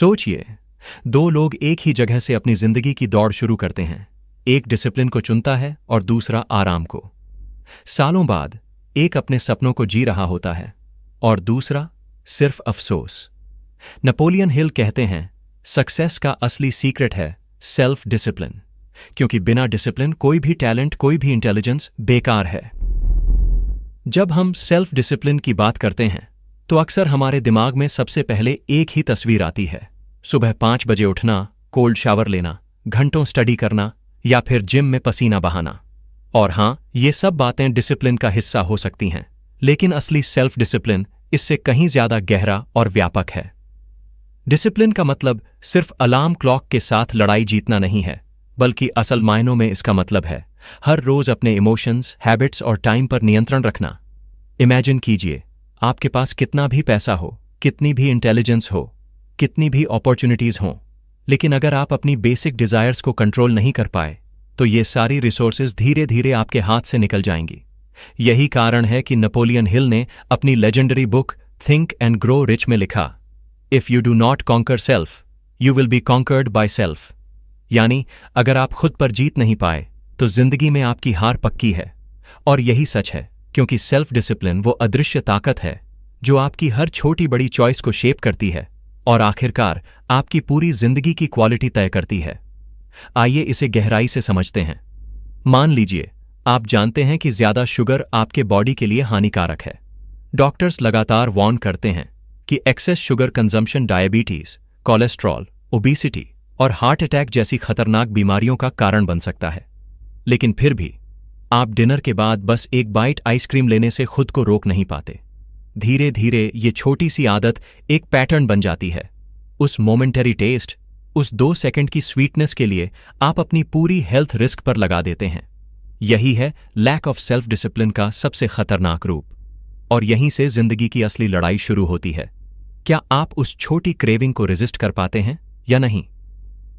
सोचिए, दो लोग एक ही जगह से अपनी जिंदगी की दौड़ शुरू करते हैं। एक डिसिप्लिन को चुनता है और दूसरा आराम को। सालों बाद एक अपने सपनों को जी रहा होता है और दूसरा सिर्फ अफसोस। नेपोलियन हिल कहते हैं, सक्सेस का असली सीक्रेट है सेल्फ डिसिप्लिन, क्योंकि बिना डिसिप्लिन कोई भी टैलेंट, कोई भी इंटेलिजेंस बेकार है। जब हम सेल्फ डिसिप्लिन की बात करते हैं तो अक्सर हमारे दिमाग में सबसे पहले एक ही तस्वीर आती है। सुबह 5 बजे उठना, कोल्ड शावर लेना, घंटों स्टडी करना या फिर जिम में पसीना बहाना। और हां, ये सब बातें डिसिप्लिन का हिस्सा हो सकती हैं, लेकिन असली सेल्फ डिसिप्लिन इससे कहीं ज्यादा गहरा और व्यापक है। डिसिप्लिन का मतलब सिर्फ अलार्म क्लॉक के साथ लड़ाई जीतना नहीं है, बल्कि असल मायनों में इसका मतलब है हर रोज अपने इमोशंस, हैबिट्स और टाइम पर नियंत्रण रखना। इमेजिन कीजिए, आपके पास कितना भी पैसा हो, कितनी भी इंटेलिजेंस हो, कितनी भी अपॉर्चुनिटीज हों, लेकिन अगर आप अपनी बेसिक डिजायर्स को कंट्रोल नहीं कर पाए तो ये सारी रिसोर्सेज धीरे धीरे आपके हाथ से निकल जाएंगी। यही कारण है कि नेपोलियन हिल ने अपनी legendary book Think and Grow Rich में लिखा, if you do not conquer self you will be conquered by self. यानी अगर आप खुद पर जीत नहीं पाए तो जिंदगी में आपकी हार पक्की है। और यही सच है, क्योंकि सेल्फ डिसिप्लिन वो अदृश्य ताकत है जो आपकी हर छोटी बड़ी चॉइस को शेप करती है और आखिरकार आपकी पूरी जिंदगी की क्वालिटी तय करती है। आइए इसे गहराई से समझते हैं। मान लीजिए आप जानते हैं कि ज्यादा शुगर आपके बॉडी के लिए हानिकारक है। डॉक्टर्स लगातार वार्न करते हैं कि excess sugar consumption diabetes, cholesterol, obesity और हार्ट अटैक जैसी खतरनाक बीमारियों का कारण बन सकता है। लेकिन फिर भी आप डिनर के बाद बस एक बाइट आइसक्रीम लेने से खुद को रोक नहीं पाते। धीरे धीरे ये छोटी सी आदत एक पैटर्न बन जाती है। उस मोमेंटरी टेस्ट, उस 2 सेकंड की स्वीटनेस के लिए आप अपनी पूरी हेल्थ रिस्क पर लगा देते हैं। यही है लैक ऑफ सेल्फ डिसिप्लिन का सबसे खतरनाक रूप। और यहीं से जिंदगी की असली लड़ाई शुरू होती है। क्या आप उस छोटी क्रेविंग को रेजिस्ट कर पाते हैं या नहीं?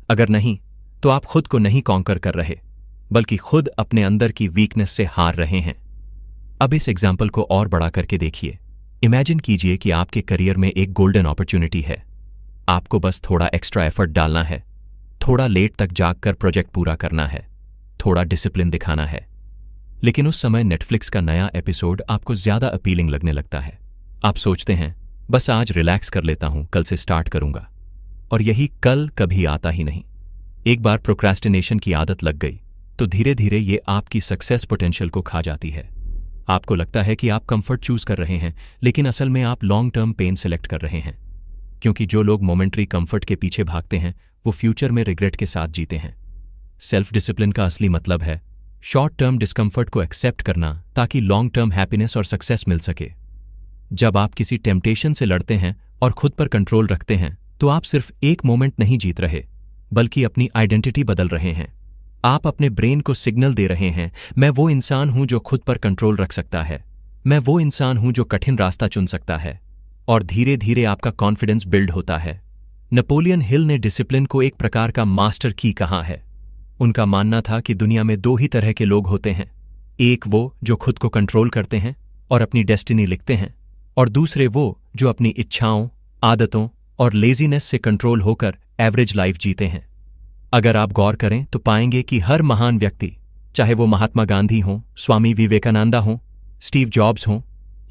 अगर नहीं, तो आप खुद को नहीं कॉन्कर कर रहे, बल्कि खुद अपने अंदर की वीकनेस से हार रहे हैं। अब इस एग्जाम्पल को और बड़ा करके देखिए। इमेजिन कीजिए कि आपके करियर में एक गोल्डन अपॉर्चुनिटी है। आपको बस थोड़ा एक्स्ट्रा एफर्ट डालना है, थोड़ा लेट तक जागकर प्रोजेक्ट पूरा करना है, थोड़ा डिसिप्लिन दिखाना है। लेकिन उस समय नेटफ्लिक्स का नया एपिसोड आपको ज्यादा अपीलिंग लगने लगता है। आप सोचते हैं, बस आज रिलैक्स कर लेता हूं, कल से स्टार्ट करूंगा। और यही कल कभी आता ही नहीं। एक बार प्रोक्रेस्टिनेशन की आदत लग गई तो धीरे धीरे ये आपकी सक्सेस पोटेंशियल को खा जाती है। आपको लगता है कि आप कंफर्ट चूज कर रहे हैं, लेकिन असल में आप लॉन्ग टर्म पेन सेलेक्ट कर रहे हैं। क्योंकि जो लोग मोमेंटरी कंफर्ट के पीछे भागते हैं वो फ्यूचर में रिग्रेट के साथ जीते हैं। सेल्फ डिसिप्लिन का असली मतलब है शॉर्ट टर्म डिस्कंफर्ट को एक्सेप्ट करना ताकि लॉन्ग टर्म हैप्पीनेस और सक्सेस मिल सके। जब आप किसी टेम्पटेशन से लड़ते हैं और खुद पर कंट्रोल रखते हैं तो आप सिर्फ एक मोमेंट नहीं जीत रहे, बल्कि अपनी आइडेंटिटी बदल रहे हैं। आप अपने ब्रेन को सिग्नल दे रहे हैं, मैं वो इंसान हूं जो खुद पर कंट्रोल रख सकता है, मैं वो इंसान हूं जो कठिन रास्ता चुन सकता है। और धीरे धीरे आपका कॉन्फिडेंस बिल्ड होता है। नेपोलियन हिल ने डिसिप्लिन को एक प्रकार का मास्टर की कहा है। उनका मानना था कि दुनिया में 2 ही तरह के लोग होते हैं, एक वो जो खुद को कंट्रोल करते हैं और अपनी डेस्टिनी लिखते हैं, और दूसरे वो जो अपनी इच्छाओं, आदतों और लेजीनेस से कंट्रोल होकर एवरेज लाइफ जीते हैं। अगर आप गौर करें तो पाएंगे कि हर महान व्यक्ति, चाहे वो महात्मा गांधी हों, स्वामी विवेकानंदा हों, स्टीव जॉब्स हों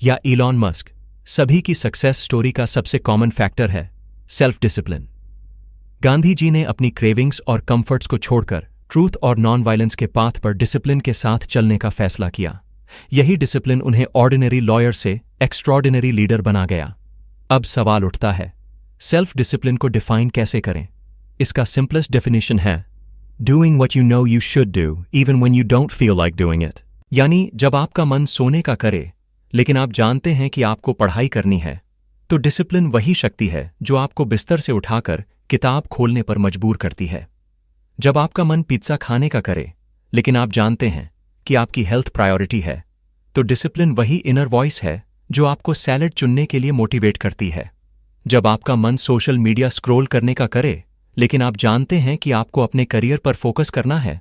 या इलॉन मस्क, सभी की सक्सेस स्टोरी का सबसे कॉमन फैक्टर है सेल्फ डिसिप्लिन। गांधी जी ने अपनी क्रेविंग्स और कंफर्ट्स को छोड़कर ट्रूथ और नॉन वायलेंस के पाथ पर डिसिप्लिन के साथ चलने का फैसला किया। यही डिसिप्लिन उन्हें ऑर्डिनरी लॉयर से एक्स्ट्रॉर्डिनरी लीडर बना गया। अब सवाल उठता है, सेल्फ डिसिप्लिन को डिफाइन कैसे करें? इसका सिंपलेस्ट डेफिनेशन है doing what you know you should do even when you don't feel like doing it. यानी जब आपका मन सोने का करे लेकिन आप जानते हैं कि आपको पढ़ाई करनी है, तो डिसिप्लिन वही शक्ति है जो आपको बिस्तर से उठाकर किताब खोलने पर मजबूर करती है। जब आपका मन पिज्जा खाने का करे लेकिन आप जानते हैं कि आपकी हेल्थ प्रायोरिटी है, तो डिसिप्लिन वही इनर वॉइस है जो आपको सैलेड चुनने के लिए मोटिवेट करती है। जब आपका मन सोशल मीडिया स्क्रॉल करने का करे लेकिन आप जानते हैं कि आपको अपने करियर पर फोकस करना है,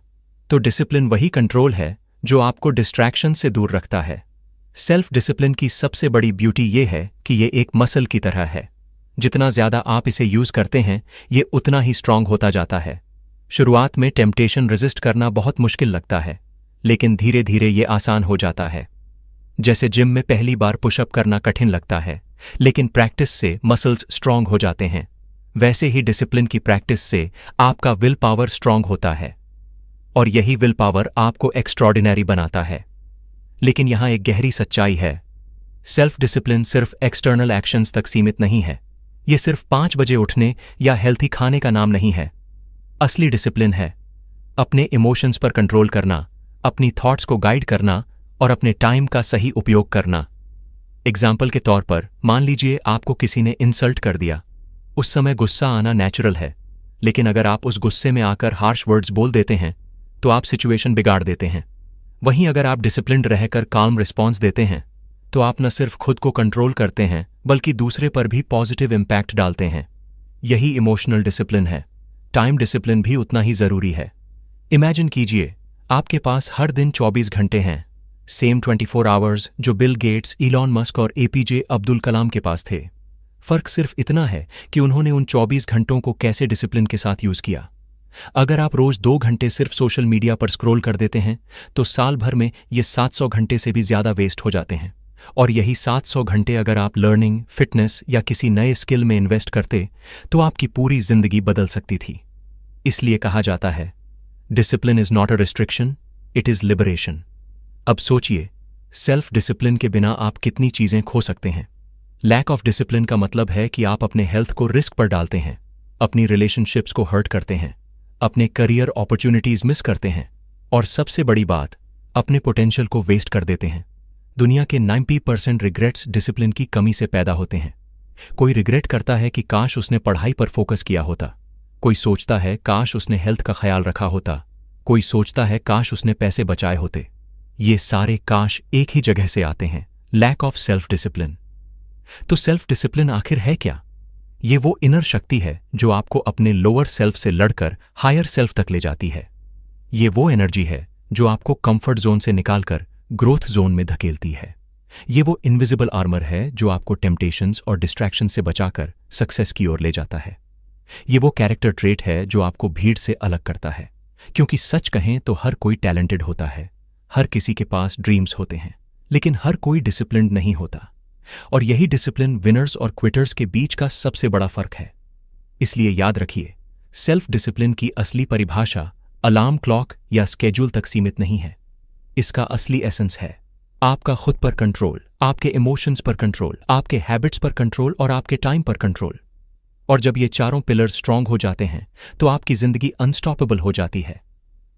तो डिसिप्लिन वही कंट्रोल है जो आपको डिस्ट्रैक्शन से दूर रखता है। सेल्फ डिसिप्लिन की सबसे बड़ी ब्यूटी ये है कि ये एक मसल की तरह है। जितना ज्यादा आप इसे यूज करते हैं ये उतना ही स्ट्रांग होता जाता है। शुरुआत में टेम्पटेशन रेजिस्ट करना बहुत मुश्किल लगता है, लेकिन धीरे धीरे ये आसान हो जाता है। जैसे जिम में पहली बार पुशअप करना कठिन लगता है, लेकिन प्रैक्टिस से मसल्स स्ट्रांग हो जाते हैं, वैसे ही डिसिप्लिन की प्रैक्टिस से आपका विल पावर स्ट्रांग होता है, और यही विल पावर आपको एक्स्ट्रॉर्डिनरी बनाता है। लेकिन यहां एक गहरी सच्चाई है, सेल्फ डिसिप्लिन सिर्फ एक्सटर्नल एक्शंस तक सीमित नहीं है। ये सिर्फ 5 बजे उठने या हेल्थी खाने का नाम नहीं है। असली डिसिप्लिन है अपने इमोशंस पर कंट्रोल करना, अपनी थॉट्स को गाइड करना और अपने टाइम का सही उपयोग करना। एग्जाम्पल के तौर पर मान लीजिए आपको किसी ने इंसल्ट कर दिया। उस समय गुस्सा आना नेचुरल है, लेकिन अगर आप उस गुस्से में आकर हार्श वर्ड्स बोल देते हैं तो आप सिचुएशन बिगाड़ देते हैं। वहीं अगर आप डिसिप्लिन्ड रहकर काल्म रिस्पॉन्स देते हैं तो आप न सिर्फ खुद को कंट्रोल करते हैं बल्कि दूसरे पर भी पॉजिटिव इम्पैक्ट डालते हैं। यही इमोशनल डिसिप्लिन है। टाइम डिसिप्लिन भी उतना ही जरूरी है। इमेजिन कीजिए आपके पास हर दिन 24 घंटे हैं, सेम 24 आवर्स जो बिल गेट्स, इलॉन मस्क और एपीजे अब्दुल कलाम के पास थे। फर्क सिर्फ इतना है कि उन्होंने उन 24 घंटों को कैसे डिसिप्लिन के साथ यूज किया। अगर आप रोज 2 घंटे सिर्फ सोशल मीडिया पर स्क्रॉल कर देते हैं तो साल भर में ये 700 घंटे से भी ज्यादा वेस्ट हो जाते हैं। और यही 700 घंटे अगर आप लर्निंग, फिटनेस या किसी नए स्किल में इन्वेस्ट करते तो आपकी पूरी जिंदगी बदल सकती थी। इसलिए कहा जाता है discipline is not a restriction, it is liberation. अब सोचिए, सेल्फ डिसिप्लिन के बिना आप कितनी चीजें खो सकते हैं। लैक ऑफ डिसिप्लिन का मतलब है कि आप अपने हेल्थ को रिस्क पर डालते हैं, अपनी रिलेशनशिप्स को हर्ट करते हैं, अपने करियर अपॉर्चुनिटीज मिस करते हैं और सबसे बड़ी बात, अपने पोटेंशियल को वेस्ट कर देते हैं। दुनिया के 90% रिग्रेट्स डिसिप्लिन की कमी से पैदा होते हैं। कोई रिग्रेट करता है कि काश उसने पढ़ाई पर फोकस किया होता, कोई सोचता है काश उसने हेल्थ का ख्याल रखा होता, कोई सोचता है काश उसने पैसे बचाए होते। ये सारे काश एक ही जगह से आते हैं, लैक ऑफ सेल्फ डिसिप्लिन। तो सेल्फ डिसिप्लिन आखिर है क्या? ये वो इनर शक्ति है जो आपको अपने लोअर सेल्फ से लड़कर हायर सेल्फ तक ले जाती है। ये वो एनर्जी है जो आपको कंफर्ट जोन से निकालकर ग्रोथ जोन में धकेलती है। ये वो इनविजिबल आर्मर है जो आपको टेम्पटेशंस और डिस्ट्रैक्शन से बचाकर सक्सेस की ओर ले जाता है। ये वो कैरेक्टर ट्रेट है जो आपको भीड़ से अलग करता है, क्योंकि सच कहें तो हर कोई टैलेंटेड होता है, हर किसी के पास ड्रीम्स होते हैं, लेकिन हर कोई डिसिप्लिन्ड नहीं होता। और यही डिसिप्लिन विनर्स और क्विटर्स के बीच का सबसे बड़ा फर्क है। इसलिए याद रखिए, सेल्फ डिसिप्लिन की असली परिभाषा अलार्म क्लॉक या स्केड्यूल तक सीमित नहीं है। इसका असली एसेंस है आपका खुद पर कंट्रोल, आपके इमोशंस पर कंट्रोल, आपके हैबिट्स पर कंट्रोल और आपके टाइम पर कंट्रोल। और जब ये चारों पिलर स्ट्रांग हो जाते हैं तो आपकी जिंदगी अनस्टॉपेबल हो जाती है।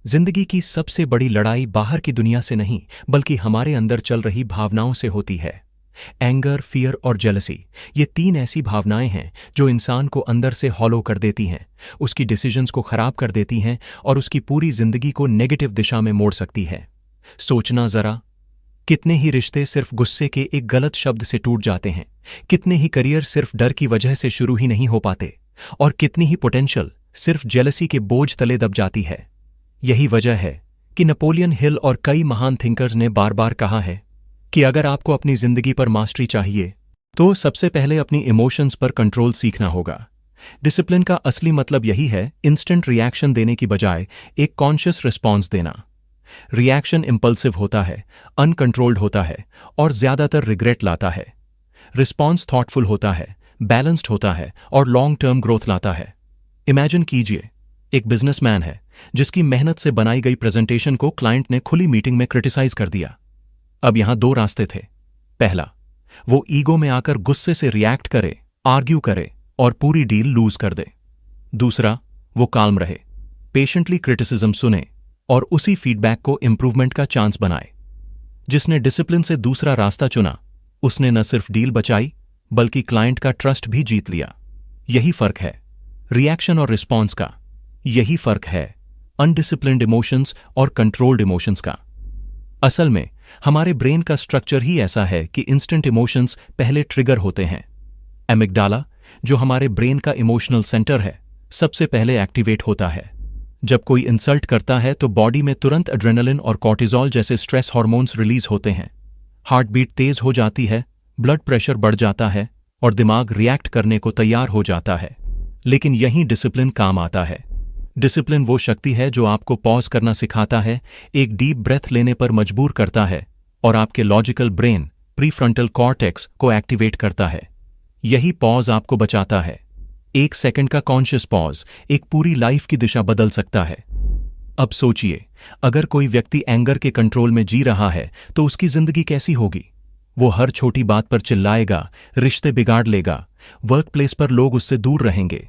जिंदगी की सबसे बड़ी लड़ाई बाहर की दुनिया से नहीं बल्कि हमारे अंदर चल रही भावनाओं से होती है। एंगर, फियर और जेलसी, ये 3 ऐसी भावनाएं हैं जो इंसान को अंदर से हॉलो कर देती हैं, उसकी डिसीजंस को खराब कर देती हैं और उसकी पूरी जिंदगी को नेगेटिव दिशा में मोड़ सकती है। सोचना जरा, कितने ही रिश्ते सिर्फ गुस्से के एक गलत शब्द से टूट जाते हैं, कितने ही करियर सिर्फ डर की वजह से शुरू ही नहीं हो पाते, और कितनी ही पोटेंशियल सिर्फ जेलसी के बोझ तले दब जाती है। यही वजह है कि नेपोलियन हिल और कई महान थिंकर्स ने बार बार कहा है कि अगर आपको अपनी जिंदगी पर मास्टरी चाहिए तो सबसे पहले अपनी इमोशंस पर कंट्रोल सीखना होगा। डिसिप्लिन का असली मतलब यही है, इंस्टेंट रिएक्शन देने की बजाय एक कॉन्शियस रिस्पॉन्स देना। रिएक्शन इंपल्सिव होता है, अनकंट्रोल्ड होता है और ज्यादातर रिग्रेट लाता है। रिस्पॉन्स थॉटफुल होता है, बैलेंस्ड होता है और लॉन्ग टर्म ग्रोथ लाता है। इमेजिन कीजिए, एक बिजनेसमैन है जिसकी मेहनत से बनाई गई प्रेजेंटेशन को क्लाइंट ने खुली मीटिंग में क्रिटिसाइज कर दिया। अब यहां 2 रास्ते थे। पहला, वो ईगो में आकर गुस्से से रिएक्ट करे, आर्ग्यू करे और पूरी डील लूज कर दे। दूसरा, वो काल्म रहे, पेशेंटली क्रिटिसिज्म सुने और उसी फीडबैक को इंप्रूवमेंट का चांस बनाए। जिसने डिसिप्लिन से दूसरा रास्ता चुना, उसने न सिर्फ डील बचाई बल्कि क्लाइंट का ट्रस्ट भी जीत लिया। यही फर्क है रिएक्शन और रिस्पॉन्स का। यही फर्क है अनडिसिप्लिन्ड इमोशंस और कंट्रोल्ड इमोशंस का। असल में हमारे ब्रेन का स्ट्रक्चर ही ऐसा है कि इंस्टेंट इमोशंस पहले ट्रिगर होते हैं। एमिगडाला, जो हमारे ब्रेन का इमोशनल सेंटर है, सबसे पहले एक्टिवेट होता है। जब कोई इंसल्ट करता है तो बॉडी में तुरंत एड्रेनालिन और कॉर्टिजोल जैसे स्ट्रेस हार्मोन्स रिलीज होते हैं। हार्ट बीट तेज हो जाती है, ब्लड प्रेशर बढ़ जाता है और दिमाग रिएक्ट करने को तैयार हो जाता है। लेकिन यहीं डिसिप्लिन काम आता है। डिसिप्लिन वो शक्ति है जो आपको पॉज करना सिखाता है, एक डीप ब्रेथ लेने पर मजबूर करता है और आपके लॉजिकल ब्रेन प्रीफ्रंटल कॉर्टेक्स को एक्टिवेट करता है। यही पॉज आपको बचाता है। 1 सेकंड का कॉन्शियस पॉज एक पूरी लाइफ की दिशा बदल सकता है। अब सोचिए, अगर कोई व्यक्ति एंगर के कंट्रोल में जी रहा है तो उसकी जिंदगी कैसी होगी? वो हर छोटी बात पर चिल्लाएगा, रिश्ते बिगाड़ लेगा, वर्क प्लेस पर लोग उससे दूर रहेंगे।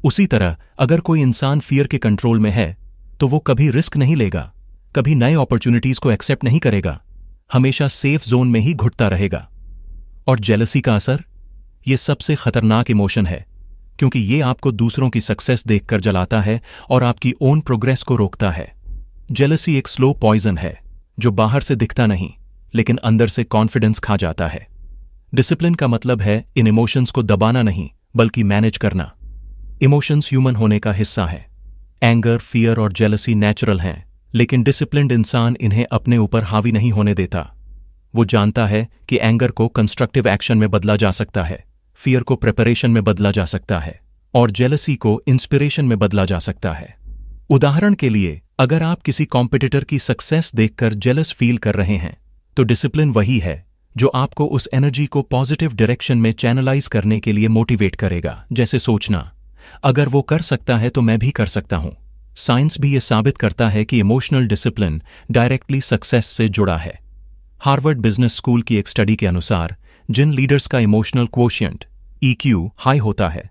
उसी तरह अगर कोई इंसान फियर के कंट्रोल में है तो वो कभी रिस्क नहीं लेगा, कभी नए अपॉर्चुनिटीज को एक्सेप्ट नहीं करेगा, हमेशा सेफ जोन में ही घुटता रहेगा। और जेलसी का असर? ये सबसे खतरनाक इमोशन है, क्योंकि ये आपको दूसरों की सक्सेस देखकर जलाता है और आपकी ओन प्रोग्रेस को रोकता है। जेलसी एक स्लो पॉइजन है जो बाहर से दिखता नहीं, लेकिन अंदर से कॉन्फिडेंस खा जाता है। डिसिप्लिन का मतलब है इन इमोशंस को दबाना नहीं, बल्कि मैनेज करना। इमोशंस ह्यूमन होने का हिस्सा है। एंगर, फियर और जेलसी नेचुरल हैं, लेकिन डिसिप्लिन्ड इंसान इन्हें अपने ऊपर हावी नहीं होने देता। वो जानता है कि एंगर को कंस्ट्रक्टिव एक्शन में बदला जा सकता है, फियर को प्रिपरेशन में बदला जा सकता है और जेलसी को इंस्पिरेशन में बदला जा सकता है। उदाहरण के लिए, अगर आप किसी कॉम्पिटिटर की सक्सेस देखकर जेलस फील कर रहे हैं, तो डिसिप्लिन वही है जो आपको उस एनर्जी को पॉजिटिव डायरेक्शन में चैनलाइज करने के लिए मोटिवेट करेगा। जैसे सोचना, अगर वो कर सकता है तो मैं भी कर सकता हूं। साइंस भी ये साबित करता है कि इमोशनल डिसिप्लिन डायरेक्टली सक्सेस से जुड़ा है। हार्वर्ड बिजनेस स्कूल की एक स्टडी के अनुसार जिन लीडर्स का इमोशनल क्वोशिएंट EQ हाई होता है,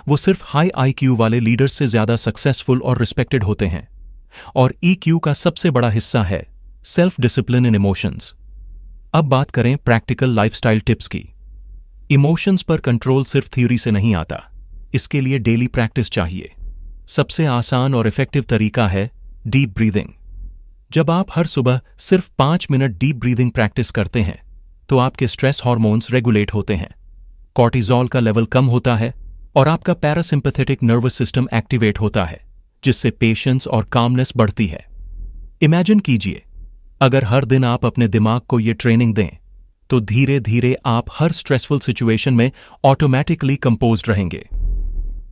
वो सिर्फ हाई IQ वाले लीडर्स से ज्यादा सक्सेसफुल और रिस्पेक्टेड होते हैं। और EQ का सबसे बड़ा हिस्सा है सेल्फ डिसिप्लिन इन इमोशंस। अब बात करें प्रैक्टिकल लाइफस्टाइल टिप्स की। इमोशंस पर कंट्रोल सिर्फ थ्योरी से नहीं आता, इसके लिए डेली प्रैक्टिस चाहिए। सबसे आसान और इफेक्टिव तरीका है डीप ब्रीदिंग। जब आप हर सुबह सिर्फ 5 मिनट डीप ब्रीदिंग प्रैक्टिस करते हैं तो आपके स्ट्रेस हार्मोन्स रेगुलेट होते हैं, कॉर्टिजोल का लेवल कम होता है और आपका पैरासिम्पैथेटिक नर्वस सिस्टम एक्टिवेट होता है, जिससे पेशेंस और कामनेस बढ़ती है। इमेजिन कीजिए, अगर हर दिन आप अपने दिमाग को ये ट्रेनिंग दें तो धीरे धीरे आप हर स्ट्रेसफुल सिचुएशन में ऑटोमेटिकली कंपोज्ड रहेंगे।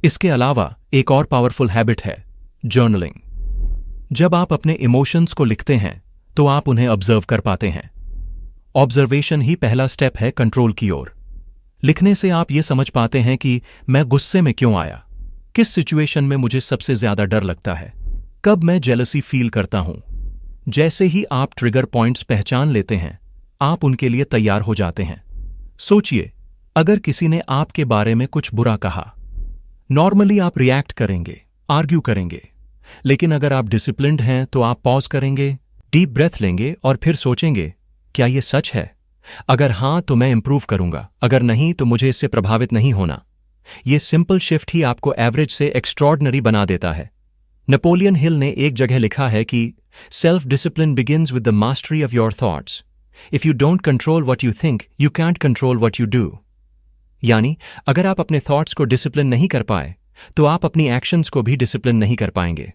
इसके अलावा एक और पावरफुल हैबिट है जर्नलिंग। जब आप अपने इमोशंस को लिखते हैं तो आप उन्हें ऑब्जर्व कर पाते हैं। ऑब्जर्वेशन ही पहला स्टेप है कंट्रोल की ओर। लिखने से आप ये समझ पाते हैं कि मैं गुस्से में क्यों आया, किस सिचुएशन में मुझे सबसे ज्यादा डर लगता है, कब मैं जेलसी फील करता हूं। जैसे ही आप ट्रिगर पॉइंट्स पहचान लेते हैं, आप उनके लिए तैयार हो जाते हैं। सोचिए, अगर किसी ने आपके बारे में कुछ बुरा कहा, नॉर्मली आप रिएक्ट करेंगे, आर्ग्यू करेंगे। लेकिन अगर आप डिसिप्लिन्ड हैं तो आप पॉज करेंगे, डीप ब्रेथ लेंगे और फिर सोचेंगे, क्या ये सच है? अगर हां तो मैं इंप्रूव करूंगा, अगर नहीं तो मुझे इससे प्रभावित नहीं होना। ये सिंपल शिफ्ट ही आपको एवरेज से एक्स्ट्रॉर्डनरी बना देता है। नेपोलियन हिल ने एक जगह लिखा है कि self discipline begins with the mastery of your thoughts. If you don't control what you think, you can't control what you do. यानी अगर आप अपने थॉट्स को डिसिप्लिन नहीं कर पाए तो आप अपनी एक्शंस को भी डिसिप्लिन नहीं कर पाएंगे।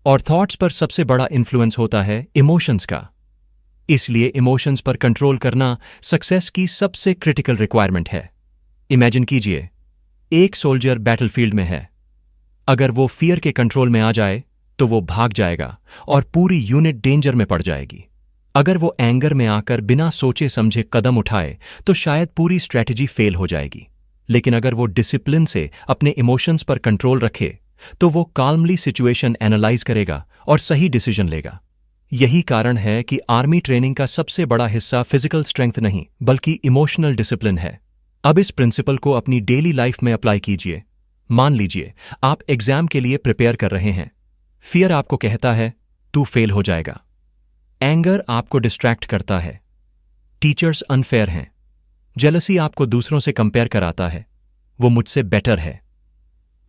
और थॉट्स पर सबसे बड़ा इन्फ्लुएंस होता है इमोशंस का। इसलिए इमोशंस पर कंट्रोल करना सक्सेस की सबसे क्रिटिकल रिक्वायरमेंट है। इमेजिन कीजिए, एक सोल्जर बैटलफील्ड में है। अगर वो फियर के कंट्रोल में आ जाए तो वो भाग जाएगा और पूरी यूनिट डेंजर में पड़ जाएगी। अगर वो एंगर में आकर बिना सोचे समझे कदम उठाए तो शायद पूरी स्ट्रैटेजी फेल हो जाएगी। लेकिन अगर वो डिसिप्लिन से अपने इमोशंस पर कंट्रोल रखे तो वो काल्मली सिचुएशन एनालाइज करेगा और सही डिसीजन लेगा। यही कारण है कि आर्मी ट्रेनिंग का सबसे बड़ा हिस्सा फिजिकल स्ट्रेंथ नहीं बल्कि इमोशनल डिसिप्लिन है। अब इस प्रिंसिपल को अपनी डेली लाइफ में अप्लाई कीजिए। मान लीजिए आप एग्जाम के लिए प्रिपेयर कर रहे हैं। फियर आपको कहता है तू फेल हो जाएगा। एंगर आपको डिस्ट्रैक्ट करता है। टीचर्स अनफेयर हैं। जेलसी आपको दूसरों से कंपेयर कराता है, वो मुझसे बेटर है।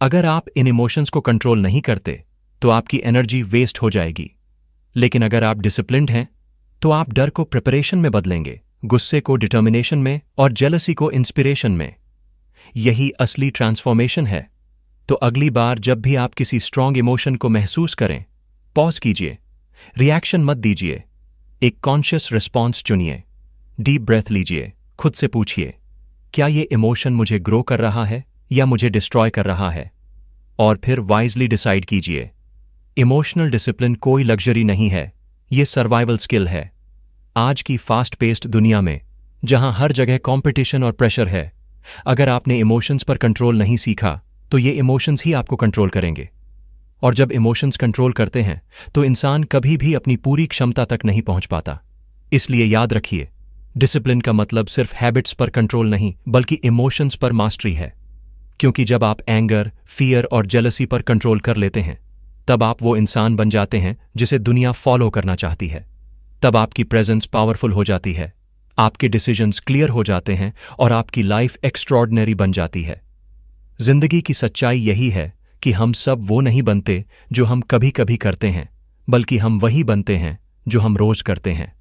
अगर आप इन इमोशंस को कंट्रोल नहीं करते तो आपकी एनर्जी वेस्ट हो जाएगी। लेकिन अगर आप डिसिप्लिन्ड हैं तो आप डर को प्रिपरेशन में बदलेंगे, गुस्से को डिटर्मिनेशन में और जेलसी को इंस्पिरेशन में। यही असली ट्रांसफॉर्मेशन है। तो अगली बार जब भी आप किसी स्ट्रॉन्ग इमोशन को महसूस करें, पॉज कीजिए, रिएक्शन मत दीजिए, एक कॉन्शियस रिस्पॉन्स चुनिए, डीप ब्रेथ लीजिए, खुद से पूछिए, क्या ये इमोशन मुझे ग्रो कर रहा है या मुझे डिस्ट्रॉय कर रहा है? और फिर वाइजली डिसाइड कीजिए। इमोशनल डिसिप्लिन कोई लग्जरी नहीं है, ये सर्वाइवल स्किल है। आज की फास्ट पेस्ड दुनिया में, जहां हर जगह कंपटीशन और प्रेशर है, अगर आपने इमोशंस पर कंट्रोल नहीं सीखा तो ये इमोशंस ही आपको कंट्रोल करेंगे। और जब इमोशंस कंट्रोल करते हैं तो इंसान कभी भी अपनी पूरी क्षमता तक नहीं पहुंच पाता। इसलिए याद रखिए, डिसिप्लिन का मतलब सिर्फ हैबिट्स पर कंट्रोल नहीं बल्कि इमोशंस पर मास्टरी है। क्योंकि जब आप एंगर, फियर और जेलसी पर कंट्रोल कर लेते हैं, तब आप वो इंसान बन जाते हैं जिसे दुनिया फॉलो करना चाहती है। तब आपकी प्रेजेंस पावरफुल हो जाती है, आपके डिसीजंस क्लियर हो जाते हैं और आपकी लाइफ एक्स्ट्रॉर्डिनरी बन जाती है। जिंदगी की सच्चाई यही है कि हम सब वो नहीं बनते जो हम कभी कभी करते हैं, बल्कि हम वही बनते हैं जो हम रोज करते हैं।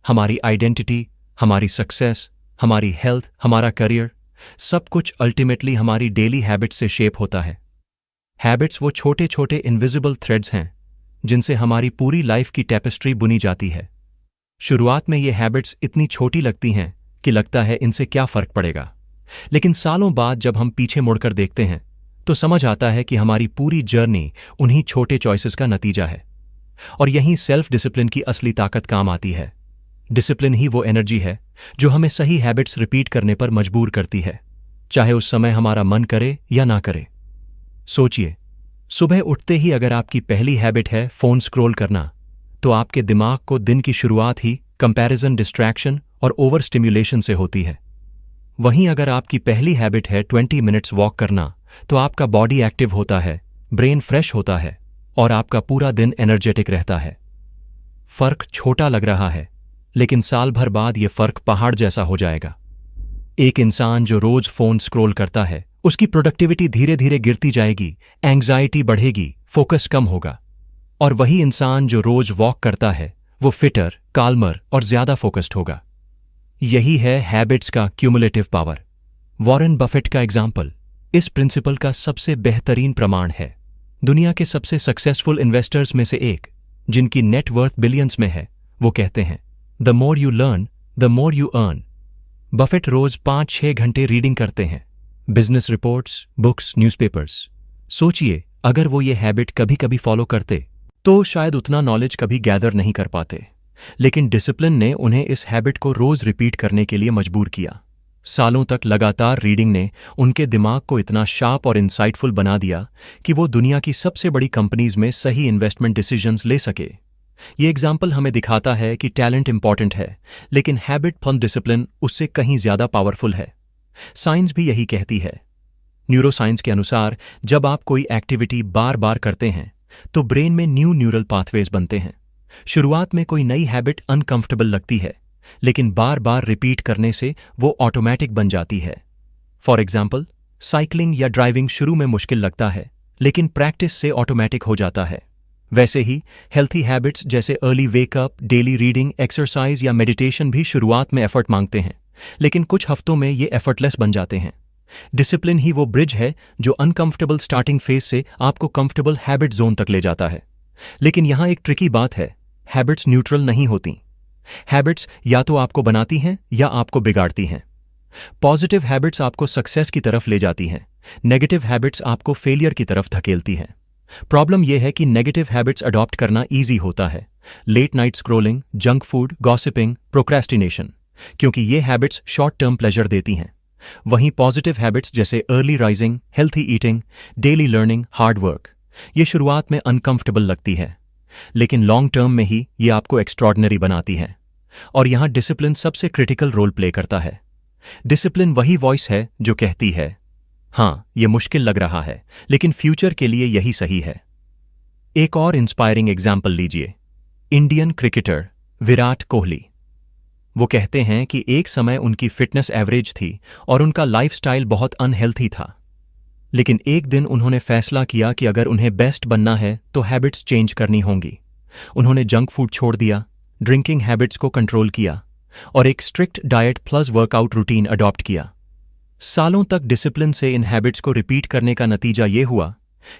हमारी आइडेंटिटी, हमारी सक्सेस, हमारी हेल्थ, हमारा करियर, सब कुछ अल्टीमेटली हमारी डेली हैबिट्स से शेप होता है। हैबिट्स वो छोटे छोटे इनविजिबल थ्रेड्स हैं जिनसे हमारी पूरी लाइफ की टेपेस्ट्री बुनी जाती है। शुरुआत में ये हैबिट्स इतनी छोटी लगती हैं कि लगता है इनसे क्या फर्क पड़ेगा, लेकिन सालों बाद जब हम पीछे मुड़कर देखते हैं तो समझ आता है कि हमारी पूरी जर्नी उन्हीं छोटे चॉइसेस का नतीजा है। और यहीं सेल्फ डिसिप्लिन की असली ताकत काम आती है। डिसिप्लिन ही वो एनर्जी है जो हमें सही हैबिट्स रिपीट करने पर मजबूर करती है, चाहे उस समय हमारा मन करे या ना करे। सोचिए, सुबह उठते ही अगर आपकी पहली हैबिट है फोन स्क्रॉल करना, तो आपके दिमाग को दिन की शुरुआत ही कंपैरिजन, डिस्ट्रैक्शन और ओवर स्टिम्युलेशन से होती है। वहीं अगर आपकी पहली हैबिट है 20 मिनट्स वॉक करना, तो आपका बॉडी एक्टिव होता है, ब्रेन फ्रेश होता है और आपका पूरा दिन एनर्जेटिक रहता है। फर्क छोटा लग रहा है, लेकिन साल भर बाद ये फर्क पहाड़ जैसा हो जाएगा। एक इंसान जो रोज फोन स्क्रॉल करता है, उसकी प्रोडक्टिविटी धीरे धीरे गिरती जाएगी, एंग्जाइटी बढ़ेगी, फोकस कम होगा। और वही इंसान जो रोज वॉक करता है, वो फिटर, काल्मर और ज्यादा फोकस्ड होगा। यही है हैबिट्स का क्यूमुलेटिव पावर। वॉरेन बफेट का एग्जाम्पल इस प्रिंसिपल का सबसे बेहतरीन प्रमाण है। दुनिया के सबसे सक्सेसफुल इन्वेस्टर्स में से एक, जिनकी नेट वर्थ बिलियंस में है, वो कहते हैं, the more you learn the more you earn. Buffett रोज 5-6 घंटे रीडिंग करते हैं, बिजनेस रिपोर्ट्स, बुक्स, न्यूज़पेपर्स। सोचिए, अगर वो ये हैबिट कभी कभी फॉलो करते तो शायद उतना नॉलेज कभी गैदर नहीं कर पाते। लेकिन डिसिप्लिन ने उन्हें इस हैबिट को रोज रिपीट करने के लिए मजबूर किया। सालों तक लगातार रीडिंग ने उनके दिमाग को इतना शार्प और इंसाइटफुल बना दिया कि वो दुनिया की सबसे बड़ी कंपनीज में सही इन्वेस्टमेंट डिसीजंस ले सके। ये एग्जाम्पल हमें दिखाता है कि टैलेंट इंपॉर्टेंट है, लेकिन हैबिट फॉर्म डिसिप्लिन उससे कहीं ज्यादा पावरफुल है। साइंस भी यही कहती है। न्यूरोसाइंस के अनुसार जब आप कोई एक्टिविटी बार बार करते हैं तो ब्रेन में न्यू न्यूरल पाथवेज बनते हैं। शुरुआत में कोई नई हैबिट अनकंफर्टेबल लगती है, लेकिन बार बार रिपीट करने से वो ऑटोमेटिक बन जाती है। फॉर एग्जाम्पल, साइकिलिंग या ड्राइविंग शुरू में मुश्किल लगता है, लेकिन प्रैक्टिस से ऑटोमेटिक हो जाता है। वैसे ही हेल्थी हैबिट्स जैसे early wake up, daily reading, exercise या मेडिटेशन भी शुरुआत में एफर्ट मांगते हैं, लेकिन कुछ हफ्तों में ये एफर्टलेस बन जाते हैं। डिसिप्लिन ही वो ब्रिज है जो अनकंफर्टेबल स्टार्टिंग फेज से आपको कंफर्टेबल हैबिट जोन तक ले जाता है। लेकिन यहां एक ट्रिकी बात है, हैबिट्स न्यूट्रल नहीं होती। हैबिट्स या तो आपको बनाती हैं या आपको बिगाड़ती हैं। पॉजिटिव हैबिट्स आपको सक्सेस की तरफ ले जाती हैं, नेगेटिव हैबिट्स आपको फेलियर की तरफ धकेलती हैं। प्रॉब्लम यह है कि नेगेटिव हैबिट्स अडॉप्ट करना ईजी होता है, late night scrolling, junk food, gossiping, procrastination, क्योंकि ये हैबिट्स शॉर्ट टर्म प्लेजर देती हैं। वहीं पॉजिटिव हैबिट्स जैसे early rising, healthy eating, daily learning, hard work, ये शुरुआत में अनकंफर्टेबल लगती है, लेकिन लॉन्ग टर्म में ही ये आपको एक्स्ट्रॉर्डिनरी बनाती है। और यहां डिसिप्लिन सबसे क्रिटिकल रोल प्ले करता है। डिसिप्लिन वही वॉइस है जो कहती है, हाँ, ये मुश्किल लग रहा है, लेकिन फ्यूचर के लिए यही सही है। एक और इंस्पायरिंग एग्जाम्पल लीजिए, इंडियन क्रिकेटर विराट कोहली। वो कहते हैं कि एक समय उनकी फिटनेस एवरेज थी और उनका लाइफस्टाइल बहुत अनहेल्थी था। लेकिन एक दिन उन्होंने फैसला किया कि अगर उन्हें बेस्ट बनना है तो हैबिट्स चेंज करनी होंगी। उन्होंने जंक फूड छोड़ दिया, ड्रिंकिंग हैबिट्स को कंट्रोल किया और एक strict diet plus workout routine adopt किया। सालों तक डिसिप्लिन से इन हैबिट्स को रिपीट करने का नतीजा ये हुआ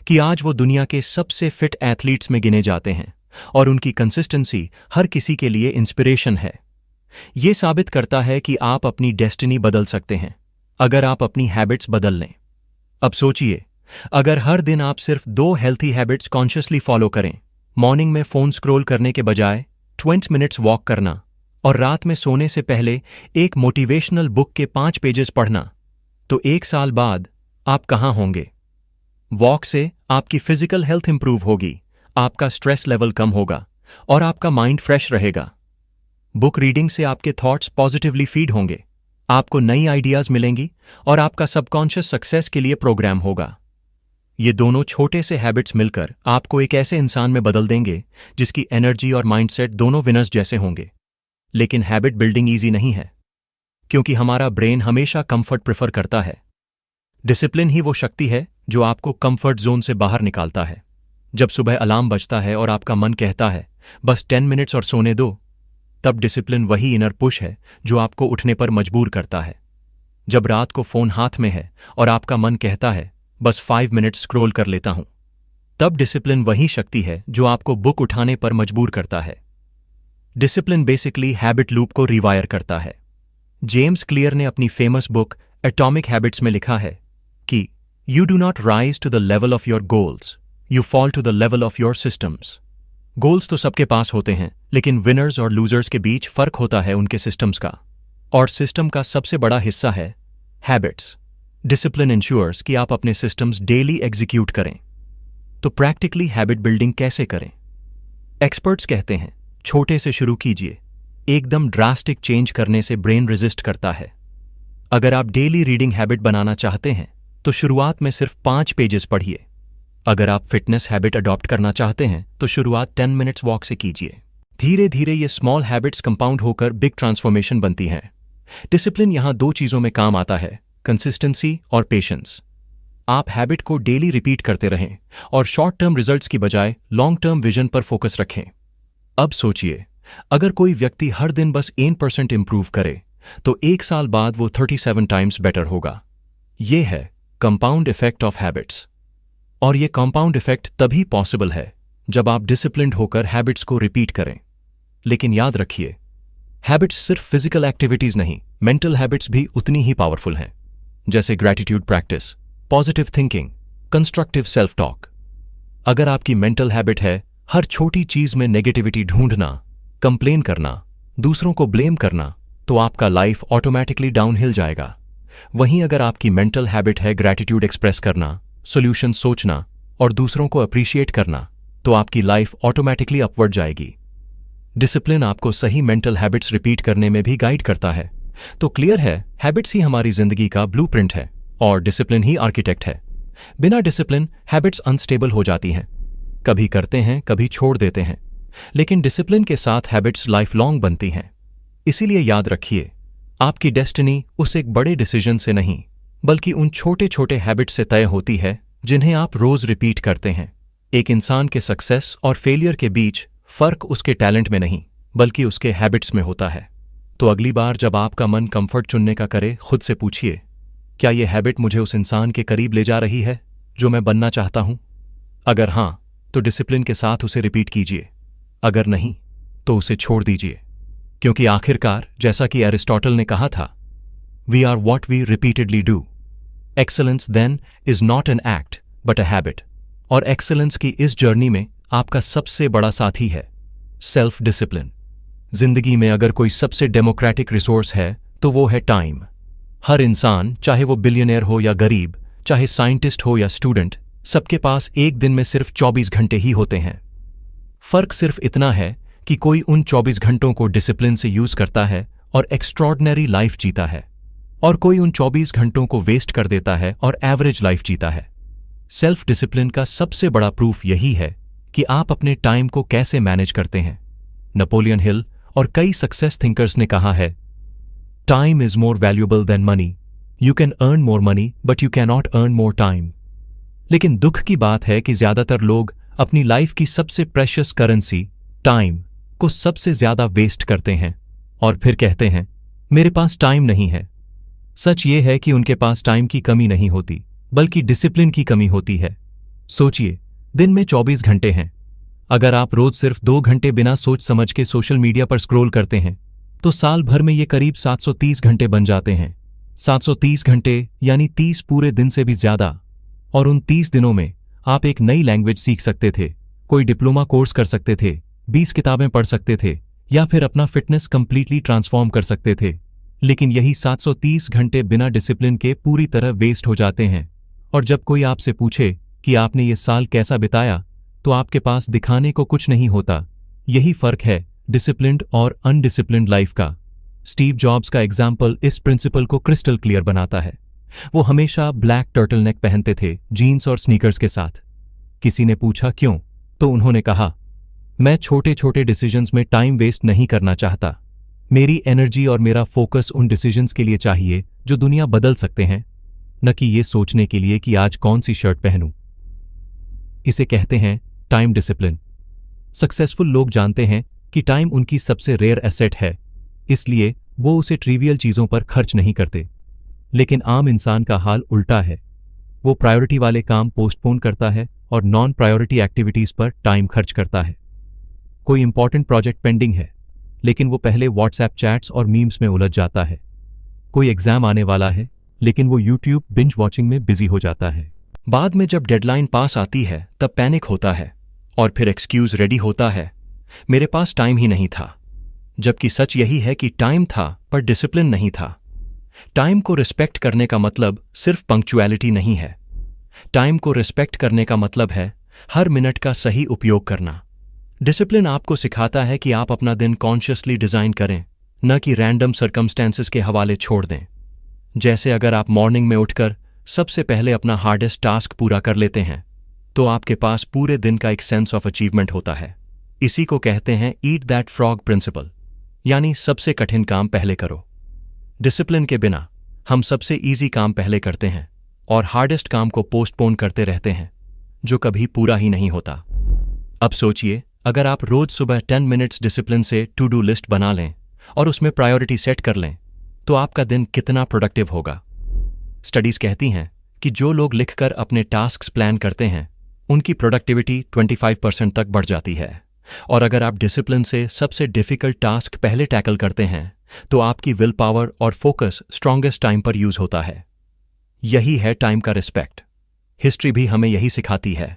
कि आज वो दुनिया के सबसे फिट एथलीट्स में गिने जाते हैं और उनकी कंसिस्टेंसी हर किसी के लिए इंस्पिरेशन है। ये साबित करता है कि आप अपनी डेस्टिनी बदल सकते हैं, अगर आप अपनी हैबिट्स बदल लें। अब सोचिए, अगर हर दिन आप सिर्फ 2 हेल्थी हैबिट्स कॉन्शियसली फॉलो करें, मॉर्निंग में फोन स्क्रॉल करने के बजाय 20 मिनट्स वॉक करना और रात में सोने से पहले एक मोटिवेशनल बुक के 5 पेजेस पढ़ना, तो 1 साल बाद आप कहाँ होंगे? वॉक से आपकी फिजिकल हेल्थ इंप्रूव होगी, आपका स्ट्रेस लेवल कम होगा और आपका माइंड फ्रेश रहेगा। बुक रीडिंग से आपके थॉट्स पॉजिटिवली फीड होंगे, आपको नई आइडियाज मिलेंगी और आपका सबकॉन्शियस सक्सेस के लिए प्रोग्राम होगा। ये दोनों छोटे से हैबिट्स मिलकर आपको एक ऐसे इंसान में बदल देंगे जिसकी एनर्जी और माइंडसेट दोनों विनर्स जैसे होंगे। लेकिन हैबिट बिल्डिंग ईजी नहीं है, क्योंकि हमारा ब्रेन हमेशा कंफर्ट प्रेफर करता है। डिसिप्लिन ही वो शक्ति है जो आपको कंफर्ट जोन से बाहर निकालता है। जब सुबह अलार्म बजता है और आपका मन कहता है बस 10 मिनट्स और सोने दो, तब डिसिप्लिन वही इनर पुश है जो आपको उठने पर मजबूर करता है। जब रात को फोन हाथ में है और आपका मन कहता है बस 5 मिनट्स स्क्रॉल कर लेता हूं, तब डिसिप्लिन वही शक्ति है जो आपको बुक उठाने पर मजबूर करता है। डिसिप्लिन बेसिकली हैबिट लूप को रिवायर करता है। जेम्स क्लियर ने अपनी फेमस बुक एटॉमिक हैबिट्स में लिखा है कि you do not rise to the level of your goals, you fall to the level of your systems. Goals तो सबके पास होते हैं, लेकिन विनर्स और लूजर्स के बीच फर्क होता है उनके सिस्टम्स का, और सिस्टम का सबसे बड़ा हिस्सा है हैबिट्स। डिसिप्लिन इंश्योर्स कि आप अपने सिस्टम्स डेली एग्जीक्यूट करें। तो प्रैक्टिकली हैबिट बिल्डिंग कैसे करें? एक्सपर्ट्स कहते हैं छोटे से शुरू कीजिए, एकदम ड्रास्टिक चेंज करने से ब्रेन रेजिस्ट करता है। अगर आप डेली रीडिंग हैबिट बनाना चाहते हैं तो शुरुआत में सिर्फ 5 पेजेस पढ़िए। अगर आप फिटनेस हैबिट अडॉप्ट करना चाहते हैं तो शुरुआत 10 मिनट्स वॉक से कीजिए। धीरे धीरे ये स्मॉल हैबिट्स कंपाउंड होकर बिग ट्रांसफॉर्मेशन बनती हैं। डिसिप्लिन यहां 2 चीजों में काम आता है, कंसिस्टेंसी और पेशेंस। आप हैबिट को डेली रिपीट करते रहें और शॉर्ट टर्म रिजल्ट्स की बजाय लॉन्ग टर्म विजन पर फोकस रखें। अब सोचिए, अगर कोई व्यक्ति हर दिन बस 1% इंप्रूव करे तो 1 साल बाद वो 37 टाइम्स बेटर होगा। ये है कंपाउंड इफेक्ट ऑफ हैबिट्स। और ये कंपाउंड इफेक्ट तभी पॉसिबल है जब आप डिसिप्लिन्ड होकर हैबिट्स को रिपीट करें। लेकिन याद रखिए, हैबिट्स सिर्फ फिजिकल एक्टिविटीज नहीं, मेंटल हैबिट्स भी उतनी ही पावरफुल हैं, जैसे gratitude practice, positive thinking, constructive self talk. अगर आपकी मेंटल हैबिट है हर छोटी चीज में नेगेटिविटी ढूंढना, कंप्लेन करना, दूसरों को ब्लेम करना, तो आपका लाइफ ऑटोमेटिकली डाउनहिल जाएगा। वहीं अगर आपकी मेंटल हैबिट है ग्रैटिट्यूड एक्सप्रेस करना, सॉल्यूशन सोचना और दूसरों को अप्रिशिएट करना, तो आपकी लाइफ ऑटोमेटिकली अपवर्ड जाएगी। डिसिप्लिन आपको सही मेंटल हैबिट्स रिपीट करने में भी गाइड करता है। तो क्लियर है, हैबिट्स ही हमारी जिंदगी का ब्लूप्रिंट है और डिसिप्लिन ही आर्किटेक्ट है। बिना डिसिप्लिन हैबिट्स अनस्टेबल हो जाती हैं, कभी करते हैं कभी छोड़ देते हैं, लेकिन डिसिप्लिन के साथ हैबिट्स लाइफ लॉन्ग बनती हैं। इसीलिए याद रखिए, आपकी डेस्टिनी उस एक बड़े डिसीजन से नहीं, बल्कि उन छोटे छोटे हैबिट्स से तय होती है जिन्हें आप रोज रिपीट करते हैं। एक इंसान के सक्सेस और फेलियर के बीच फर्क उसके टैलेंट में नहीं, बल्कि उसके हैबिट्स में होता है। तो अगली बार जब आपका मन कंफर्ट चुनने का करे, खुद से पूछिए, क्या यह हैबिट मुझे उस इंसान के करीब ले जा रही है जो मैं बनना चाहता हूं? अगर हां, तो डिसिप्लिन के साथ उसे रिपीट कीजिए। अगर नहीं, तो उसे छोड़ दीजिए, क्योंकि आखिरकार जैसा कि एरिस्टोटल ने कहा था, we are what we repeatedly do. Excellence then is not an act but a habit. और एक्सेलेंस की इस जर्नी में आपका सबसे बड़ा साथी है सेल्फ डिसिप्लिन। जिंदगी में अगर कोई सबसे डेमोक्रेटिक रिसोर्स है तो वो है टाइम। हर इंसान, चाहे वो बिलियनियर हो या गरीब, चाहे साइंटिस्ट हो या स्टूडेंट, सबके पास एक दिन में सिर्फ 24 घंटे ही होते हैं। फर्क सिर्फ इतना है कि कोई उन 24 घंटों को डिसिप्लिन से यूज करता है और एक्स्ट्रॉर्डनरी लाइफ जीता है, और कोई उन 24 घंटों को वेस्ट कर देता है और एवरेज लाइफ जीता है। सेल्फ डिसिप्लिन का सबसे बड़ा प्रूफ यही है कि आप अपने टाइम को कैसे मैनेज करते हैं। नेपोलियन हिल और कई सक्सेस थिंकर्स ने कहा है, time is more valuable then money. You can earn more money but you can not earn more time. लेकिन दुख की बात है कि ज्यादातर लोग अपनी लाइफ की सबसे प्रेशियस करेंसी टाइम को सबसे ज्यादा वेस्ट करते हैं और फिर कहते हैं, मेरे पास टाइम नहीं है। सच ये है कि उनके पास टाइम की कमी नहीं होती, बल्कि डिसिप्लिन की कमी होती है। सोचिए, दिन में 24 घंटे हैं। अगर आप रोज सिर्फ 2 घंटे बिना सोच समझ के सोशल मीडिया पर स्क्रॉल करते हैं, तो साल भर में ये करीब 730 घंटे बन जाते हैं। 730 घंटे यानी 30 पूरे दिन से भी ज्यादा। और उन 30 दिनों में आप एक नई लैंग्वेज सीख सकते थे, कोई डिप्लोमा कोर्स कर सकते थे, 20 किताबें पढ़ सकते थे, या फिर अपना फिटनेस कंप्लीटली ट्रांसफॉर्म कर सकते थे। लेकिन यही 730 घंटे बिना डिसिप्लिन के पूरी तरह वेस्ट हो जाते हैं। और जब कोई आपसे पूछे कि आपने ये साल कैसा बिताया, तो आपके पास दिखाने को कुछ नहीं होता। यही फर्क है डिसिप्लिन्ड और अनडिसिप्लिन्ड लाइफ का। स्टीव जॉब्स का एग्जाम्पल इस प्रिंसिपल को क्रिस्टल क्लियर बनाता है। वो हमेशा ब्लैक टर्टलनेक पहनते थे, जीन्स और स्नीकर्स के साथ। किसी ने पूछा क्यों, तो उन्होंने कहा, मैं छोटे छोटे डिसीजंस में टाइम वेस्ट नहीं करना चाहता। मेरी एनर्जी और मेरा फोकस उन डिसीजंस के लिए चाहिए जो दुनिया बदल सकते हैं, न कि ये सोचने के लिए कि आज कौन सी शर्ट पहनूं। इसे कहते हैं टाइम डिसिप्लिन। सक्सेसफुल लोग जानते हैं कि टाइम उनकी सबसे रेयर एसेट है, इसलिए वो उसे ट्रिवियल चीजों पर खर्च नहीं करते। लेकिन आम इंसान का हाल उल्टा है। वो प्रायोरिटी वाले काम पोस्टपोन करता है और नॉन प्रायोरिटी एक्टिविटीज पर टाइम खर्च करता है। कोई इंपॉर्टेंट प्रोजेक्ट पेंडिंग है, लेकिन वो पहले व्हाट्सएप चैट्स और मीम्स में उलझ जाता है। कोई एग्जाम आने वाला है, लेकिन वो यूट्यूब बिंज वॉचिंग में बिजी हो जाता है। बाद में जब डेडलाइन पास आती है तब पैनिक होता है और फिर एक्सक्यूज रेडी होता है, मेरे पास टाइम ही नहीं था। जबकि सच यही है कि टाइम था पर डिसिप्लिन नहीं था। टाइम को रिस्पेक्ट करने का मतलब सिर्फ पंक्चुअलिटी नहीं है। टाइम को रिस्पेक्ट करने का मतलब है हर मिनट का सही उपयोग करना। डिसिप्लिन आपको सिखाता है कि आप अपना दिन कॉन्शियसली डिजाइन करें, न कि रैंडम सर्कमस्टेंसेस के हवाले छोड़ दें। जैसे अगर आप मॉर्निंग में उठकर सबसे पहले अपना हार्डेस्ट टास्क पूरा कर लेते हैं, तो आपके पास पूरे दिन का एक सेंस ऑफ अचीवमेंट होता है। इसी को कहते हैं ईट दैट फ्रॉग प्रिंसिपल, यानी सबसे कठिन काम पहले करो। डिसिप्लिन के बिना हम सबसे इजी काम पहले करते हैं और हार्डेस्ट काम को पोस्टपोन करते रहते हैं, जो कभी पूरा ही नहीं होता। अब सोचिए, अगर आप रोज सुबह 10 मिनट्स डिसिप्लिन से टू डू लिस्ट बना लें और उसमें प्रायोरिटी सेट कर लें, तो आपका दिन कितना प्रोडक्टिव होगा। स्टडीज कहती हैं कि जो लोग लिखकर अपने टास्क्स प्लान करते हैं, उनकी प्रोडक्टिविटी 25% तक बढ़ जाती है। और अगर आप डिसिप्लिन से सबसे डिफिकल्ट टास्क पहले टैकल करते हैं, तो आपकी विल पावर और फोकस स्ट्रॉन्गेस्ट टाइम पर यूज होता है। यही है टाइम का रिस्पेक्ट। हिस्ट्री भी हमें यही सिखाती है।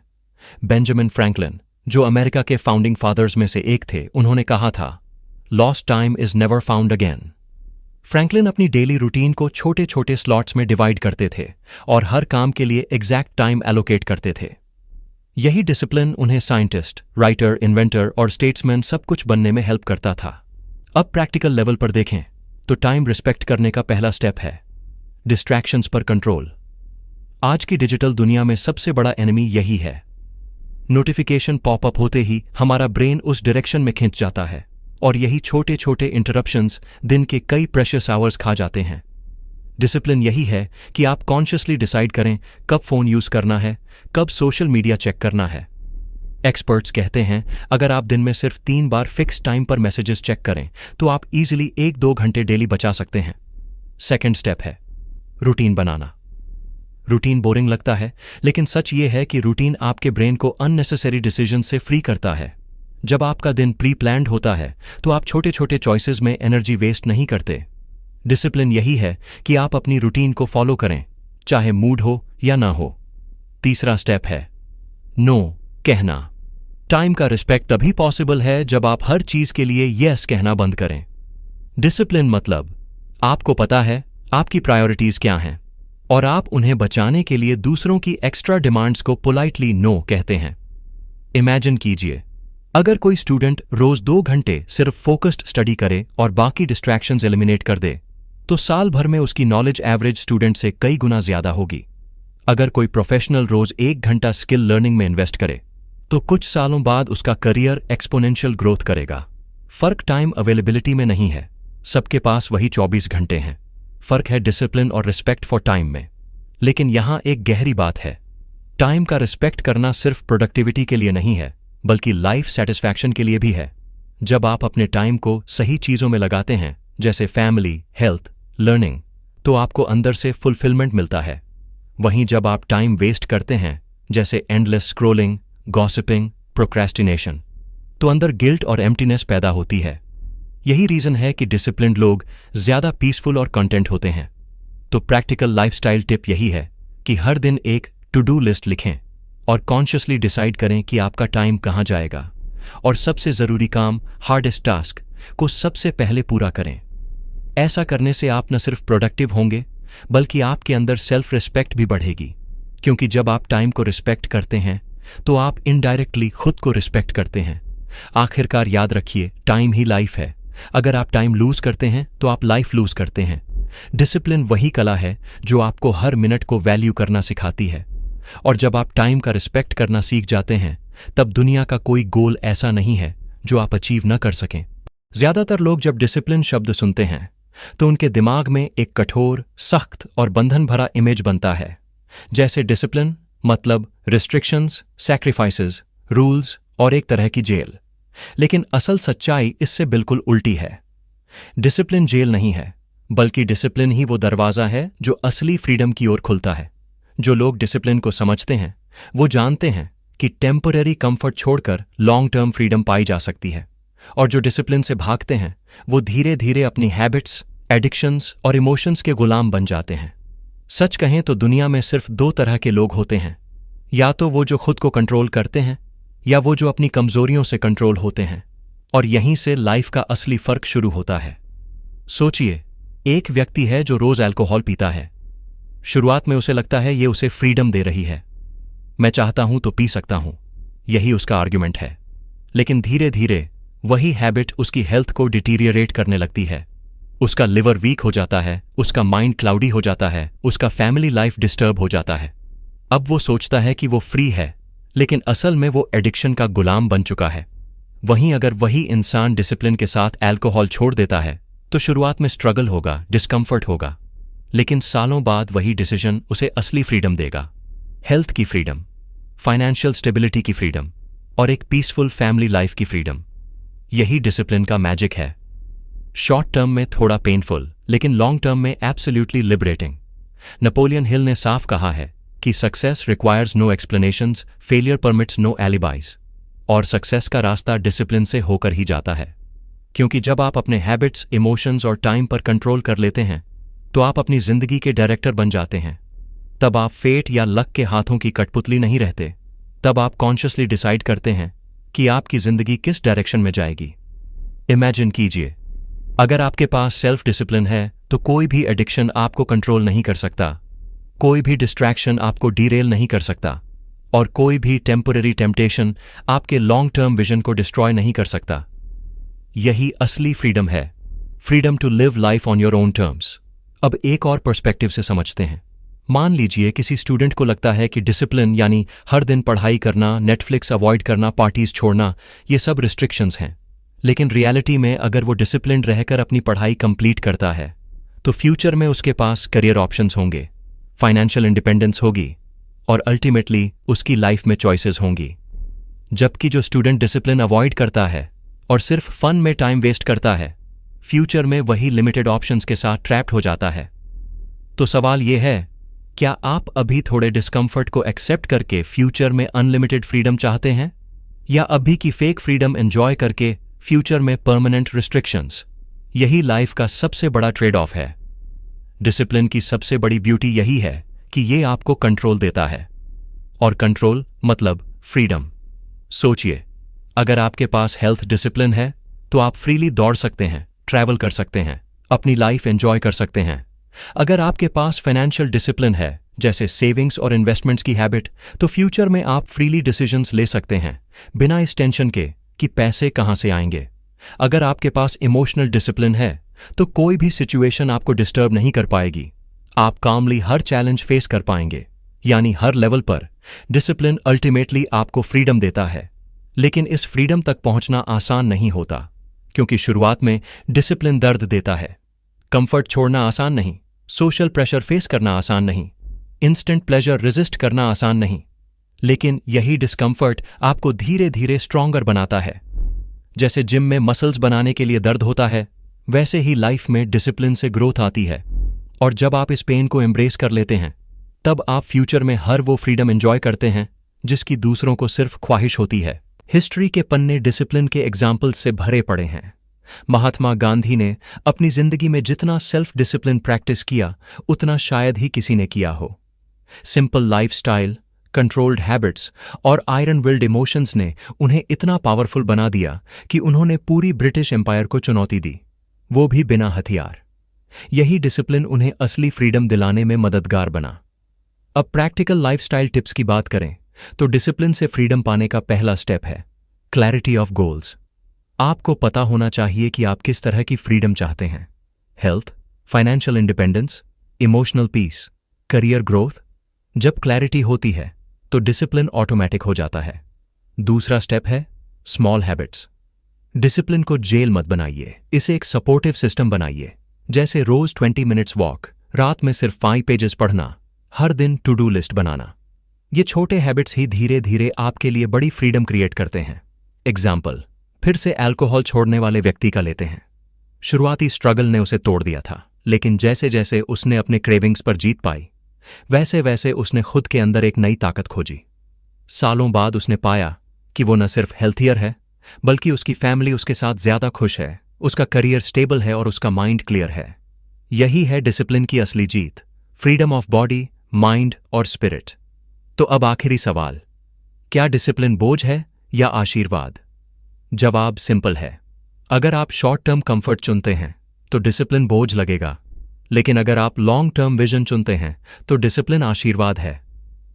बेंजामिन फ्रैंकलिन, जो अमेरिका के फाउंडिंग फादर्स में से एक थे, उन्होंने कहा था, lost time is never found again. Franklin अपनी डेली रूटीन को छोटे छोटे स्लॉट्स में डिवाइड करते थे और हर काम के लिए एग्जैक्ट टाइम एलोकेट करते थे। यही डिसिप्लिन उन्हें साइंटिस्ट, राइटर, इन्वेंटर और स्टेट्समैन सब कुछ बनने में हेल्प करता था। अब प्रैक्टिकल लेवल पर देखें तो टाइम रिस्पेक्ट करने का पहला स्टेप है डिस्ट्रैक्शंस पर कंट्रोल। आज की डिजिटल दुनिया में सबसे बड़ा एनिमी यही है। नोटिफिकेशन पॉपअप होते ही हमारा ब्रेन उस डायरेक्शन में खिंच जाता है और यही छोटे छोटे इंटरप्शंस दिन के कई प्रेशियस आवर्स खा जाते हैं। डिसिप्लिन यही है कि आप कॉन्शियसली डिसाइड करें कब फोन यूज करना है, कब सोशल मीडिया चेक करना है। एक्सपर्ट्स कहते हैं अगर आप दिन में सिर्फ 3 बार फिक्स टाइम पर मैसेजेस चेक करें, तो आप इजीली 1-2 घंटे डेली बचा सकते हैं। सेकेंड स्टेप है रूटीन बनाना। रूटीन बोरिंग लगता है, लेकिन सच ये है कि रूटीन आपके ब्रेन को अननेसेसरी डिसीजन से फ्री करता है। जब आपका दिन प्री प्लान्ड होता है, तो आप छोटे छोटे चॉइसेस में एनर्जी वेस्ट नहीं करते। डिसिप्लिन यही है कि आप अपनी रूटीन को फॉलो करें, चाहे मूड हो या ना हो। तीसरा स्टेप है नो कहना। टाइम का रिस्पेक्ट तभी पॉसिबल है जब आप हर चीज के लिए यस कहना बंद करें। डिसिप्लिन मतलब आपको पता है आपकी प्रायोरिटीज क्या हैं और आप उन्हें बचाने के लिए दूसरों की एक्स्ट्रा डिमांड्स को पोलाइटली नो कहते हैं। इमेजिन कीजिए, अगर कोई स्टूडेंट रोज 2 घंटे सिर्फ फोकस्ड स्टडी करे और बाकी डिस्ट्रैक्शंस एलिमिनेट कर दे, तो साल भर में उसकी नॉलेज एवरेज स्टूडेंट से कई गुना ज्यादा होगी। अगर कोई प्रोफेशनल रोज 1 घंटा स्किल लर्निंग में इन्वेस्ट करे, तो कुछ सालों बाद उसका करियर एक्सपोनेंशियल ग्रोथ करेगा। फर्क टाइम अवेलेबिलिटी में नहीं है, सबके पास वही 24 घंटे हैं। फर्क है डिसिप्लिन और रिस्पेक्ट फॉर टाइम में। लेकिन यहां एक गहरी बात है, टाइम का रिस्पेक्ट करना सिर्फ प्रोडक्टिविटी के लिए नहीं है, बल्कि लाइफ सेटिस्फैक्शन के लिए भी है। जब आप अपने टाइम को सही चीजों में लगाते हैं, जैसे फैमिली, हेल्थ, लर्निंग, तो आपको अंदर से फुलफिलमेंट मिलता है। वहीं जब आप टाइम वेस्ट करते हैं, जैसे एंडलेस स्क्रोलिंग, गॉसिपिंग, प्रोक्रेस्टिनेशन, तो अंदर गिल्ट और एम्प्टीनेस पैदा होती है। यही रीजन है कि डिसिप्लिन्ड लोग ज्यादा पीसफुल और कंटेंट होते हैं। तो प्रैक्टिकल लाइफस्टाइल टिप यही है कि हर दिन एक टू डू लिस्ट लिखें और कॉन्शियसली डिसाइड करें कि आपका टाइम कहाँ जाएगा, और सबसे ज़रूरी काम, हार्डेस्ट टास्क को सबसे पहले पूरा करें। ऐसा करने से आप न सिर्फ प्रोडक्टिव होंगे बल्कि आपके अंदर सेल्फ रिस्पेक्ट भी बढ़ेगी, क्योंकि जब आप टाइम को रिस्पेक्ट करते हैं तो आप इनडायरेक्टली खुद को रिस्पेक्ट करते हैं। आखिरकार याद रखिए, टाइम ही लाइफ है। अगर आप टाइम लूज करते हैं तो आप लाइफ लूज करते हैं। डिसिप्लिन वही कला है जो आपको हर मिनट को वैल्यू करना सिखाती है, और जब आप टाइम का रिस्पेक्ट करना सीख जाते हैं तब दुनिया का कोई गोल ऐसा नहीं है जो आप अचीव न कर सकें। ज्यादातर लोग जब डिसिप्लिन शब्द सुनते हैं तो उनके दिमाग में एक कठोर, सख्त और बंधन भरा इमेज बनता है, जैसे डिसिप्लिन मतलब रिस्ट्रिक्शंस, सैक्रिफाइसेस, रूल्स और एक तरह की जेल। लेकिन असल सच्चाई इससे बिल्कुल उल्टी है। डिसिप्लिन जेल नहीं है, बल्कि डिसिप्लिन ही वो दरवाजा है जो असली फ्रीडम की ओर खुलता है। जो लोग डिसिप्लिन को समझते हैं वो जानते हैं कि टेम्पररी कंफर्ट छोड़कर लॉन्ग टर्म फ्रीडम पाई जा सकती है, और जो डिसिप्लिन से भागते हैं वो धीरे धीरे अपनी हैबिट्स, एडिक्शंस और इमोशंस के गुलाम बन जाते हैं। सच कहें तो दुनिया में सिर्फ दो तरह के लोग होते हैं, या तो वो जो खुद को कंट्रोल करते हैं या वो जो अपनी कमजोरियों से कंट्रोल होते हैं, और यहीं से लाइफ का असली फर्क शुरू होता है। सोचिए, एक व्यक्ति है जो रोज अल्कोहल पीता है। शुरुआत में उसे लगता है ये उसे फ्रीडम दे रही है, मैं चाहता हूं तो पी सकता हूं, यही उसका आर्ग्यूमेंट है। लेकिन धीरे धीरे वही हैबिट उसकी हेल्थ को डिटीरियरेट करने लगती है। उसका लिवर वीक हो जाता है, उसका माइंड क्लाउडी हो जाता है, उसका फैमिली लाइफ डिस्टर्ब हो जाता है। अब वो सोचता है कि वो फ्री है, लेकिन असल में वो एडिक्शन का गुलाम बन चुका है। वहीं अगर वही इंसान डिसिप्लिन के साथ अल्कोहल छोड़ देता है तो शुरुआत में स्ट्रगल होगा, डिस्कम्फर्ट होगा, लेकिन सालों बाद वही डिसीजन उसे असली फ्रीडम देगा। हेल्थ की फ्रीडम, फाइनेंशियल स्टेबिलिटी की फ्रीडम और एक पीसफुल फैमिली लाइफ की फ्रीडम। यही डिसिप्लिन का मैजिक है। शॉर्ट टर्म में थोड़ा पेनफुल, लेकिन लॉन्ग टर्म में एब्सोल्युटली लिबरेटिंग। नेपोलियन हिल ने साफ कहा है कि success requires no explanations, failure permits no alibis. और सक्सेस का रास्ता डिसिप्लिन से होकर ही जाता है, क्योंकि जब आप अपने हैबिट्स, इमोशंस और टाइम पर कंट्रोल कर लेते हैं तो आप अपनी जिंदगी के डायरेक्टर बन जाते हैं। तब आप फेट या लक के हाथों की कठपुतली नहीं रहते। तब आप कॉन्शियसली डिसाइड करते हैं कि आपकी जिंदगी किस डायरेक्शन में जाएगी। इमेजिन कीजिए, अगर आपके पास सेल्फ डिसिप्लिन है तो कोई भी एडिक्शन आपको कंट्रोल नहीं कर सकता, कोई भी डिस्ट्रैक्शन आपको डीरेल नहीं कर सकता, और कोई भी टेम्पररी टेम्पटेशन आपके लॉन्ग टर्म विजन को डिस्ट्रॉय नहीं कर सकता। यही असली फ्रीडम है, freedom to live life on your own terms. अब एक और पर्सपेक्टिव से समझते हैं। मान लीजिए किसी स्टूडेंट को लगता है कि डिसिप्लिन यानी हर दिन पढ़ाई करना, नेटफ्लिक्स अवॉइड करना, पार्टीज छोड़ना, ये सब रिस्ट्रिक्शंस हैं। लेकिन रियलिटी में अगर वो डिसिप्लिन रहकर अपनी पढ़ाई कंप्लीट करता है तो फ्यूचर में उसके पास करियर ऑप्शंस होंगे, फाइनेंशियल इंडिपेंडेंस होगी और अल्टीमेटली उसकी लाइफ में चॉइसेस होंगी। जबकि जो स्टूडेंट डिसिप्लिन अवॉइड करता है और सिर्फ फन में टाइम वेस्ट करता है, फ्यूचर में वही लिमिटेड ऑप्शंस के साथ ट्रैप्ड हो जाता है। तो सवाल यह है, क्या आप अभी थोड़े डिस्कम्फर्ट को एक्सेप्ट करके फ्यूचर में अनलिमिटेड फ्रीडम चाहते हैं, या अभी की फेक फ्रीडम एंजॉय करके फ्यूचर में परमानेंट रिस्ट्रिक्शंस? यही लाइफ का सबसे बड़ा ट्रेड ऑफ है। डिसिप्लिन की सबसे बड़ी ब्यूटी यही है कि ये आपको कंट्रोल देता है, और कंट्रोल मतलब फ्रीडम। सोचिए, अगर आपके पास हेल्थ डिसिप्लिन है तो आप फ्रीली दौड़ सकते हैं, ट्रैवल कर सकते हैं, अपनी लाइफ एंजॉय कर सकते हैं। अगर आपके पास फाइनेंशियल डिसिप्लिन है, जैसे सेविंग्स और इन्वेस्टमेंट्स की हैबिट, तो फ्यूचर में आप फ्रीली डिसीजंस ले सकते हैं बिना इस टेंशन के कि पैसे कहां से आएंगे। अगर आपके पास इमोशनल डिसिप्लिन है तो कोई भी सिचुएशन आपको डिस्टर्ब नहीं कर पाएगी। आप कामली हर चैलेंज फेस कर पाएंगे। यानी हर लेवल पर डिसिप्लिन अल्टीमेटली आपको फ्रीडम देता है। लेकिन इस फ्रीडम तक पहुंचना आसान नहीं होता, क्योंकि शुरुआत में डिसिप्लिन दर्द देता है। कंफर्ट छोड़ना आसान नहीं, सोशल प्रेशर फेस करना आसान नहीं, इंस्टेंट प्लेजर रेजिस्ट करना आसान नहीं। लेकिन यही डिस्कम्फर्ट आपको धीरे धीरे स्ट्रॉन्गर बनाता है। जैसे जिम में मसल्स बनाने के लिए दर्द होता है, वैसे ही लाइफ में डिसिप्लिन से ग्रोथ आती है। और जब आप इस पेन को एम्ब्रेस कर लेते हैं, तब आप फ्यूचर में हर वो फ्रीडम एंजॉय करते हैं जिसकी दूसरों को सिर्फ ख्वाहिश होती है। हिस्ट्री के पन्ने डिसिप्लिन के एग्जाम्पल्स से भरे पड़े हैं। महात्मा गांधी ने अपनी जिंदगी में जितना सेल्फ डिसिप्लिन प्रैक्टिस किया उतना शायद ही किसी ने किया हो। सिंपल लाइफस्टाइल, कंट्रोल्ड हैबिट्स और आयरन विल्ड इमोशंस ने उन्हें इतना पावरफुल बना दिया कि उन्होंने पूरी ब्रिटिश एम्पायर को चुनौती दी, वो भी बिना हथियार। यही डिसिप्लिन उन्हें असली फ्रीडम दिलाने में मददगार बना। अब प्रैक्टिकल लाइफस्टाइल टिप्स की बात करें तो डिसिप्लिन से फ्रीडम पाने का पहला स्टेप है क्लैरिटी ऑफ गोल्स। आपको पता होना चाहिए कि आप किस तरह की फ्रीडम चाहते हैं। Health, financial independence, emotional peace, career growth. जब क्लैरिटी होती है तो डिसिप्लिन ऑटोमेटिक हो जाता है। दूसरा स्टेप है स्मॉल हैबिट्स। डिसिप्लिन को जेल मत बनाइए, इसे एक सपोर्टिव सिस्टम बनाइए। जैसे रोज 20 मिनट्स वॉक, रात में सिर्फ 5 पेजेस पढ़ना, हर दिन टू डू लिस्ट बनाना। ये छोटे हैबिट्स ही धीरे धीरे आपके लिए बड़ी फ्रीडम क्रिएट करते हैं। एग्जाम्पल, फिर से अल्कोहल छोड़ने वाले व्यक्ति का लेते हैं। शुरुआती स्ट्रगल ने उसे तोड़ दिया था, लेकिन जैसे जैसे उसने अपने क्रेविंग्स पर जीत पाई, वैसे वैसे उसने खुद के अंदर एक नई ताकत खोजी। सालों बाद उसने पाया कि वो न सिर्फ हेल्थियर है, बल्कि उसकी फैमिली उसके साथ ज्यादा खुश है, उसका करियर स्टेबल है और उसका माइंड क्लियर है। यही है डिसिप्लिन की असली जीत, फ्रीडम ऑफ बॉडी, माइंड और स्पिरिट। तो अब आखिरी सवाल, क्या डिसिप्लिन बोझ है या आशीर्वाद? जवाब सिंपल है। अगर आप शॉर्ट टर्म कंफर्ट चुनते हैं तो डिसिप्लिन बोझ लगेगा, लेकिन अगर आप लॉन्ग टर्म विजन चुनते हैं तो डिसिप्लिन आशीर्वाद है।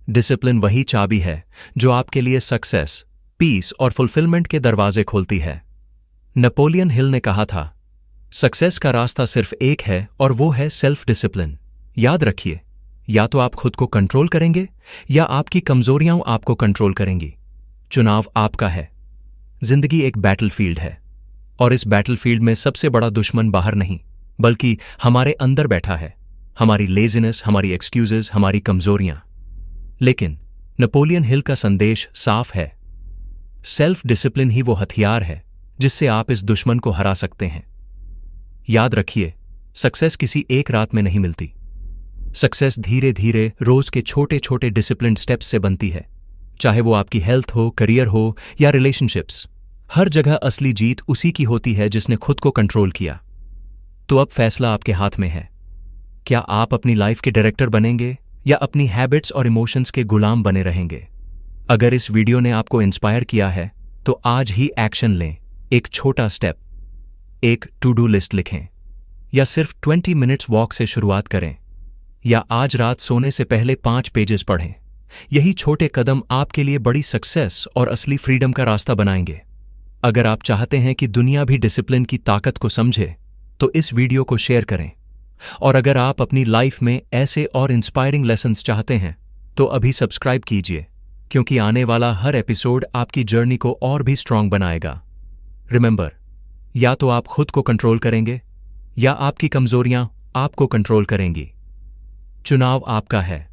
डिसिप्लिन वही चाबी है जो आपके लिए सक्सेस, पीस और फुलफिलमेंट के दरवाजे खोलती है। नेपोलियन हिल ने कहा था, सक्सेस का रास्ता सिर्फ एक है और वो है सेल्फ डिसिप्लिन। याद रखिए, या तो आप खुद को कंट्रोल करेंगे या आपकी कमजोरियां आपको कंट्रोल करेंगी। चुनाव आपका है। जिंदगी एक बैटलफील्ड है और इस बैटलफील्ड में सबसे बड़ा दुश्मन बाहर नहीं, बल्कि हमारे अंदर बैठा है। हमारी लेजीनेस, हमारी एक्सक्यूजेस, हमारी कमजोरियां। लेकिन नेपोलियन हिल का संदेश साफ है, सेल्फ डिसिप्लिन ही वो हथियार है जिससे आप इस दुश्मन को हरा सकते हैं। याद रखिए, सक्सेस किसी एक रात में नहीं मिलती। सक्सेस धीरे धीरे रोज के छोटे छोटे डिसिप्लिन स्टेप्स से बनती है। चाहे वो आपकी हेल्थ हो, करियर हो या रिलेशनशिप्स, हर जगह असली जीत उसी की होती है जिसने खुद को कंट्रोल किया। तो अब फैसला आपके हाथ में है। क्या आप अपनी लाइफ के डायरेक्टर बनेंगे या अपनी हैबिट्स और इमोशंस के गुलाम बने रहेंगे? अगर इस वीडियो ने आपको इंस्पायर किया है तो आज ही एक्शन लें। एक छोटा स्टेप, एक टू डू लिस्ट लिखें, या सिर्फ 20 मिनट्स वॉक से शुरुआत करें, या आज रात सोने से पहले 5 पेजेस पढ़ें। यही छोटे कदम आपके लिए बड़ी सक्सेस और असली फ्रीडम का रास्ता बनाएंगे। अगर आप चाहते हैं कि दुनिया भी डिसिप्लिन की ताकत को समझे तो इस वीडियो को शेयर करें। और अगर आप अपनी लाइफ में ऐसे और इंस्पायरिंग लेसन्स चाहते हैं तो अभी सब्सक्राइब कीजिए, क्योंकि आने वाला हर एपिसोड आपकी जर्नी को और भी स्ट्रांग बनाएगा। रिमेंबर, या तो आप खुद को कंट्रोल करेंगे या आपकी कमजोरियां आपको कंट्रोल करेंगी। चुनाव आपका है।